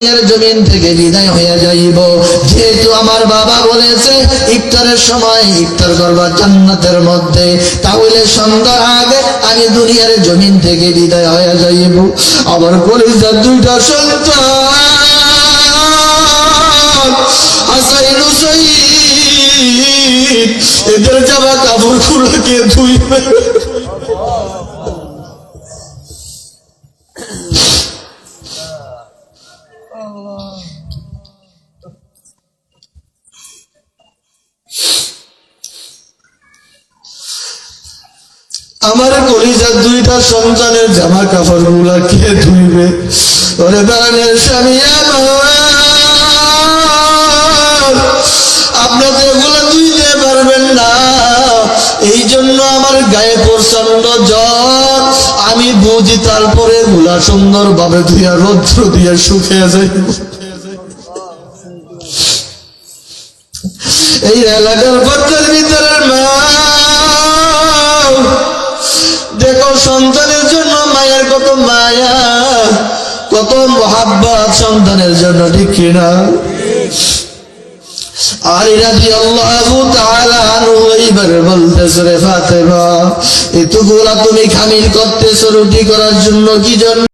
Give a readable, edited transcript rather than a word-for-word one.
জমিন থেকে বিদায় হয়ে যাইব। যেহেতু আমার বাবা বলেছে ইফতারের সময় ইফতার করবা জান্নাতের মধ্যে, তাহলে সন্ধ্যার আগে আমি দুনিয়ার জমিন থেকে বিদায় হয়ে যাইব। আমার কলিজার দুইটা সন্তান হাসাইন হুসাইন, এদের জামা কাপড় গুলো কে ধুইবে? আমার কলিজার দুইটা সন্তানের জামা কাপড় গুলা কে ধুইবে? ওরে বানের স্বামী আপনারা এগুলো ধুইতে পারবেন না, এই জন্য আমার গায়ে প্রচন্ড জ্বর। আমি বুঝি তারপরে গুলা সুন্দর ভাবে ধুইয়া রৌদ্র দিয়ে শুকিয়ে যাইব। এই এলাকার বাচ্চার ভিতরের মা দেখো, সন্তানের জন্য মায়ের কত মায়া, কত মহাব্বত সন্তানের জন্য, ঠিক কিনা? আলী রাদিয়াল্লাহু তাআলা আনহু এইবার বলতেছে, রে ফাতেমা, এতগুলা তুমি খামিল করতেছো রুটি করার জন্য, কি জন্য?